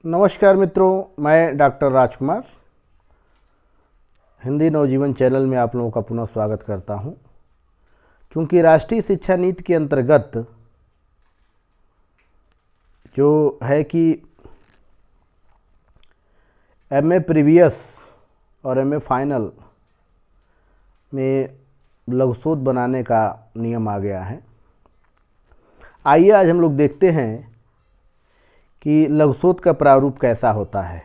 नमस्कार मित्रों, मैं डॉक्टर राजकुमार हिंदी नवजीवन चैनल में आप लोगों का पुनः स्वागत करता हूं। क्योंकि राष्ट्रीय शिक्षा नीति के अंतर्गत जो है कि एमए प्रीवियस और एमए फाइनल में लघुशोध बनाने का नियम आ गया है। आइए आज हम लोग देखते हैं कि लघुशोध का प्रारूप कैसा होता है।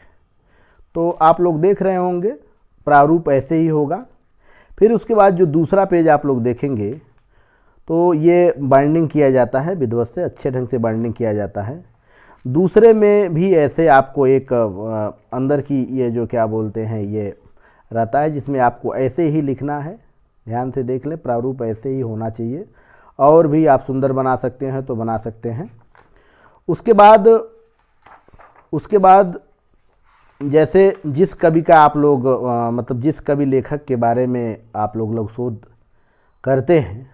तो आप लोग देख रहे होंगे प्रारूप ऐसे ही होगा। फिर उसके बाद जो दूसरा पेज आप लोग देखेंगे तो ये बाइंडिंग किया जाता है, विधिवत से अच्छे ढंग से बाइंडिंग किया जाता है। दूसरे में भी ऐसे आपको एक अंदर की ये जो क्या बोलते हैं ये रहता है, जिसमें आपको ऐसे ही लिखना है। ध्यान से देख लें, प्रारूप ऐसे ही होना चाहिए। और भी आप सुंदर बना सकते हैं तो बना सकते हैं। उसके बाद जैसे जिस कवि का आप लोग मतलब जिस कवि लेखक के बारे में आप लोग लघुशोध करते हैं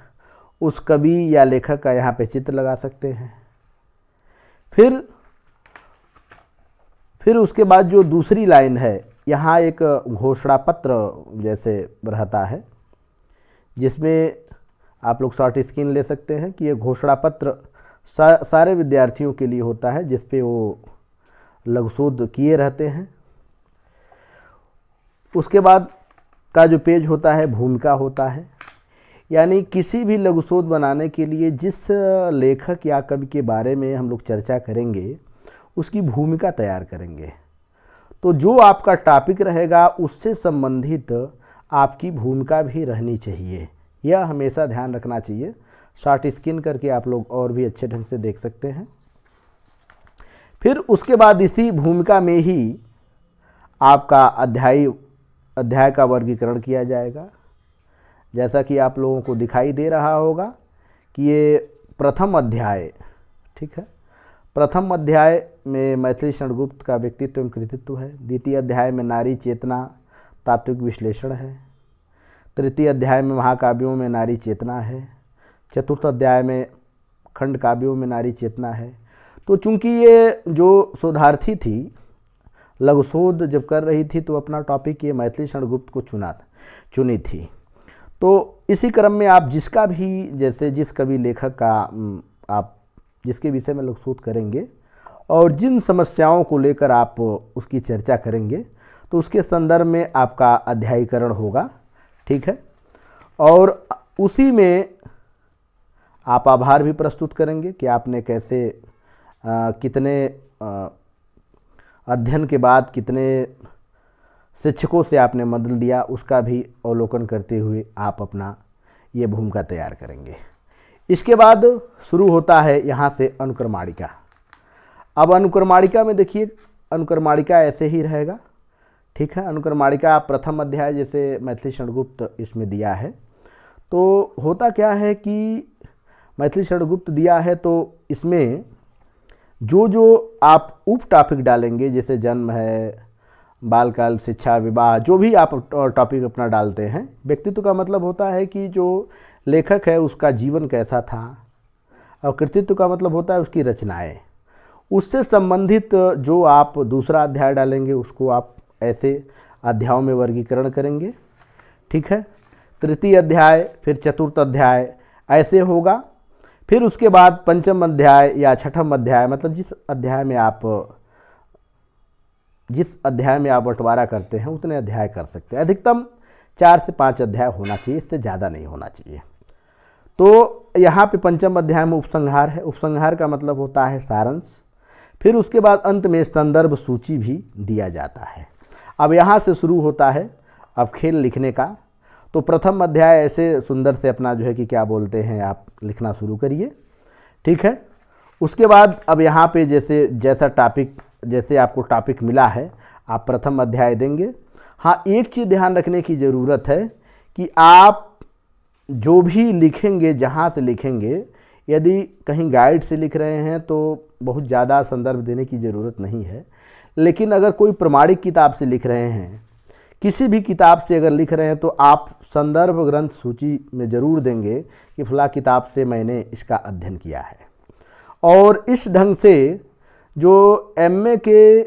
उस कवि या लेखक का यहाँ पे चित्र लगा सकते हैं। फिर उसके बाद जो दूसरी लाइन है, यहाँ एक घोषणा पत्र जैसे रहता है, जिसमें आप लोग शॉर्ट स्क्रीन ले सकते हैं कि ये घोषणा पत्र सारे विद्यार्थियों के लिए होता है, जिस पे वो लघुशोध किए रहते हैं। उसके बाद का जो पेज होता है भूमिका होता है, यानी किसी भी लघुशोध बनाने के लिए जिस लेखक या कवि के बारे में हम लोग चर्चा करेंगे उसकी भूमिका तैयार करेंगे। तो जो आपका टॉपिक रहेगा उससे संबंधित आपकी भूमिका भी रहनी चाहिए, यह हमेशा ध्यान रखना चाहिए। शॉर्ट स्क्रीन करके आप लोग और भी अच्छे ढंग से देख सकते हैं। फिर उसके बाद इसी भूमिका में ही आपका अध्याय का वर्गीकरण किया जाएगा। जैसा कि आप लोगों को दिखाई दे रहा होगा कि ये प्रथम अध्याय, ठीक है। प्रथम अध्याय में मैथिली शरण गुप्त का व्यक्तित्व एवं कृतित्व है। द्वितीय अध्याय में नारी चेतना तात्विक विश्लेषण है। तृतीय अध्याय में महाकाव्यों में नारी चेतना है। चतुर्थ अध्याय में खंड काव्यों में नारी चेतना है। तो चूंकि ये जो शोधार्थी थी लघुशोध जब कर रही थी तो अपना टॉपिक ये मैथिली शरण गुप्त को चुनी थी। तो इसी क्रम में आप जिसका भी जैसे जिस कवि लेखक का आप जिसके विषय में लघुशोध करेंगे और जिन समस्याओं को लेकर आप उसकी चर्चा करेंगे तो उसके संदर्भ में आपका अध्यायीकरण होगा, ठीक है। और उसी में आप आभार भी प्रस्तुत करेंगे कि आपने कैसे कितने अध्ययन के बाद कितने शिक्षकों से आपने मदद लिया, उसका भी अवलोकन करते हुए आप अपना ये भूमिका तैयार करेंगे। इसके बाद शुरू होता है यहाँ से अनुक्रमाणिका। अब अनुक्रमाणिका में देखिए, अनुक्रमाणिका ऐसे ही रहेगा, ठीक है। अनुक्रमाणिका प्रथम अध्याय जैसे मैथिली शरण गुप्त इसमें दिया है। तो होता क्या है कि मैथिली शरण गुप्त दिया है तो इसमें जो आप उप टॉपिक डालेंगे, जैसे जन्म है, बालकाल, शिक्षा, विवाह, जो भी आप टॉपिक अपना डालते हैं। व्यक्तित्व का मतलब होता है कि जो लेखक है उसका जीवन कैसा था, और कृतित्व का मतलब होता है उसकी रचनाएं। उससे संबंधित जो आप दूसरा अध्याय डालेंगे उसको आप ऐसे अध्यायों में वर्गीकरण करेंगे, ठीक है। तृतीय अध्याय, फिर चतुर्थ अध्याय ऐसे होगा। फिर उसके बाद पंचम अध्याय या छठम अध्याय, मतलब जिस अध्याय में आप बंटवारा करते हैं उतने अध्याय कर सकते हैं। अधिकतम 4 से 5 अध्याय होना चाहिए, इससे ज़्यादा नहीं होना चाहिए। तो यहाँ पे पंचम अध्याय में उपसंहार है। उपसंहार का मतलब होता है सारांश। फिर उसके बाद अंत में संदर्भ सूची भी दिया जाता है। अब यहाँ से शुरू होता है अब खेल लिखने का। तो प्रथम अध्याय ऐसे सुंदर से अपना जो है कि क्या बोलते हैं आप लिखना शुरू करिए, ठीक है। उसके बाद अब यहाँ पे जैसे आपको टॉपिक मिला है आप प्रथम अध्याय देंगे। हाँ, एक चीज़ ध्यान रखने की ज़रूरत है कि आप जो भी लिखेंगे, जहाँ से लिखेंगे, यदि कहीं गाइड से लिख रहे हैं तो बहुत ज़्यादा संदर्भ देने की ज़रूरत नहीं है। लेकिन अगर कोई प्रमाणिक किताब से लिख रहे हैं, किसी भी किताब से अगर लिख रहे हैं तो आप संदर्भ ग्रंथ सूची में ज़रूर देंगे कि फला किताब से मैंने इसका अध्ययन किया है। और इस ढंग से जो एमए के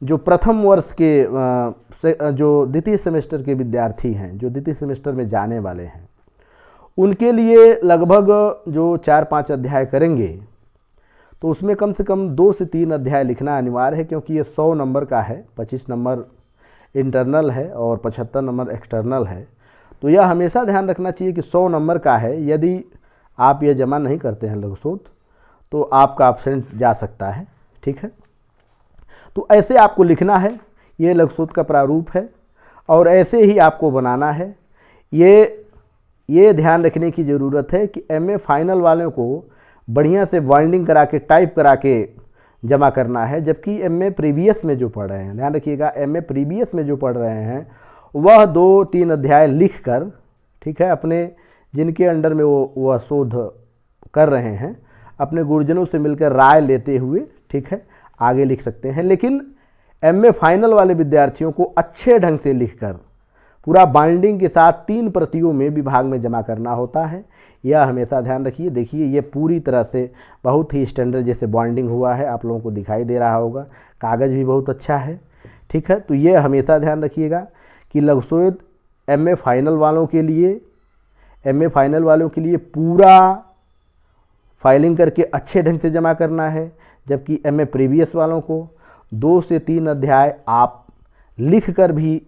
जो प्रथम वर्ष के जो द्वितीय सेमेस्टर के विद्यार्थी हैं, जो द्वितीय सेमेस्टर में जाने वाले हैं, उनके लिए लगभग जो 4-5 अध्याय करेंगे तो उसमें कम से कम 2 से 3 अध्याय लिखना अनिवार्य है, क्योंकि ये 100 नंबर का है, 25 नंबर इंटरनल है और 75 नंबर एक्सटर्नल है। तो यह हमेशा ध्यान रखना चाहिए कि 100 नंबर का है, यदि आप ये जमा नहीं करते हैं लघुशोध तो आपका एब्सेंट जा सकता है। ठीक है, तो ऐसे आपको लिखना है, ये लघुशोध का प्रारूप है और ऐसे ही आपको बनाना है। ये ध्यान रखने की ज़रूरत है कि एमए फाइनल वालों को बढ़िया से बाइंडिंग करा के टाइप करा के जमा करना है, जबकि एमए प्रीवियस में जो पढ़ रहे हैं, ध्यान रखिएगा, एमए प्रीवियस में जो पढ़ रहे हैं वह 2-3 अध्याय लिख कर, ठीक है, अपने जिनके अंडर में वह शोध कर रहे हैं, अपने गुरुजनों से मिलकर राय लेते हुए, ठीक है, आगे लिख सकते हैं। लेकिन एमए फाइनल वाले विद्यार्थियों को अच्छे ढंग से लिखकर पूरा बाइंडिंग के साथ 3 प्रतियों में विभाग में जमा करना होता है। यह हमेशा ध्यान रखिए। देखिए ये पूरी तरह से बहुत ही स्टैंडर्ड जैसे बॉन्डिंग हुआ है, आप लोगों को दिखाई दे रहा होगा, कागज़ भी बहुत अच्छा है। ठीक है, तो ये हमेशा ध्यान रखिएगा कि लघुशोध एमए फाइनल वालों के लिए पूरा फाइलिंग करके अच्छे ढंग से जमा करना है, जबकि एमए प्रीवियस वालों को 2 से 3 अध्याय आप लिख कर भी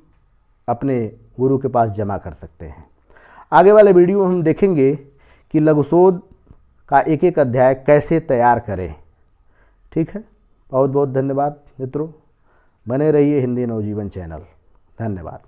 अपने गुरु के पास जमा कर सकते हैं। आगे वाले वीडियो में हम देखेंगे कि लघुशोध का एक एक अध्याय कैसे तैयार करें। ठीक है, बहुत बहुत धन्यवाद मित्रों, बने रहिए हिंदी नवजीवन चैनल। धन्यवाद।